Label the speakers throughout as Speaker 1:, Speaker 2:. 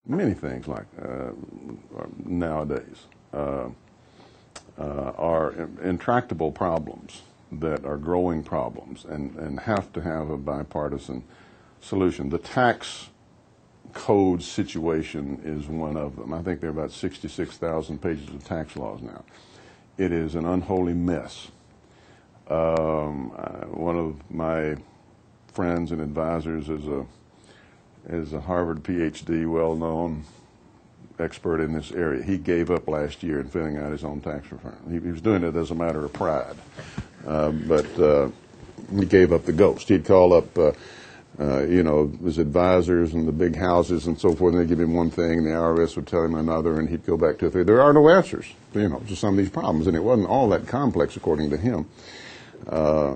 Speaker 1: many things like nowadays are intractable problems that are growing problems and have to have a bipartisan solution. The tax code situation is one of them. I think there are about 66,000 pages of tax laws now. It is an unholy mess. One of my friends and advisors is a Harvard PhD, well-known expert in this area. He gave up last year in filling out his own tax return. He was doing it as a matter of pride, but he gave up the ghost. He'd call up his advisors and the big houses and so forth, and they'd give him one thing, and the IRS would tell him another, and he'd go back to it. There are no answers, to some of these problems, and it wasn't all that complex, according to him,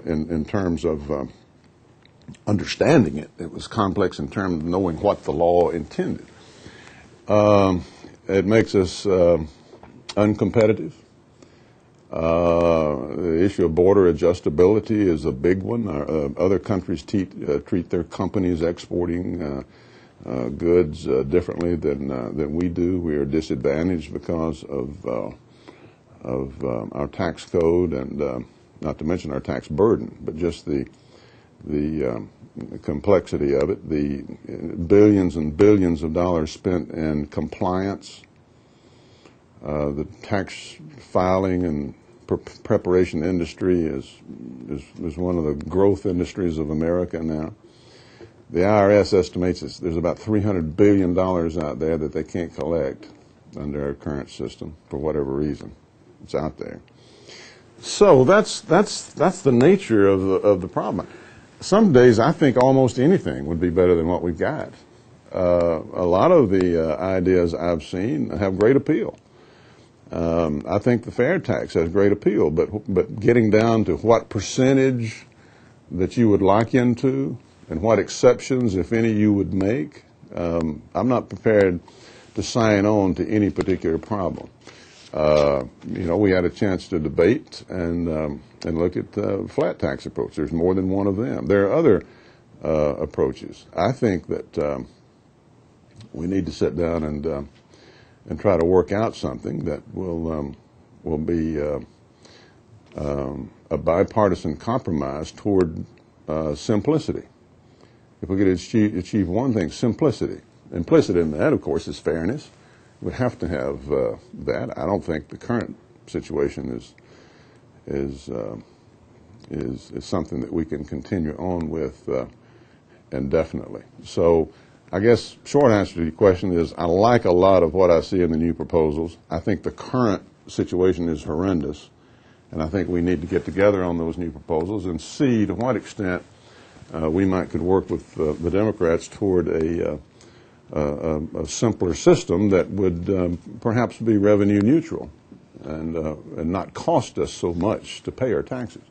Speaker 1: in terms of understanding it. It was complex in terms of knowing what the law intended. It makes us uncompetitive. The issue of border adjustability is a big one. Other countries treat their companies exporting goods differently than we do. We are disadvantaged because of our tax code, and not to mention our tax burden, but just the complexity of it, the billions and billions of dollars spent in compliance, the tax filing and preparation industry is one of the growth industries of America now. The IRS estimates there's about $300 billion out there that they can't collect under our current system for whatever reason. It's out there. So that's the nature of the problem. Some days I think almost anything would be better than what we've got. A lot of the ideas I've seen have great appeal. I think the fair tax has great appeal, but getting down to what percentage that you would lock into and what exceptions, if any, you would make, I'm not prepared to sign on to any particular problem. We had a chance to debate and look at the flat tax approach. There's more than one of them. There are other approaches. I think that we need to sit down and try to work out something that will be a bipartisan compromise toward simplicity. If we could achieve one thing, simplicity. Implicit in that, of course, is fairness. We have to have that. I don't think the current situation is something that we can continue on with indefinitely. So I guess short answer to your question is I like a lot of what I see in the new proposals. I think the current situation is horrendous, and I think we need to get together on those new proposals and see to what extent we could work with the Democrats toward a simpler system that would perhaps be revenue neutral and not cost us so much to pay our taxes.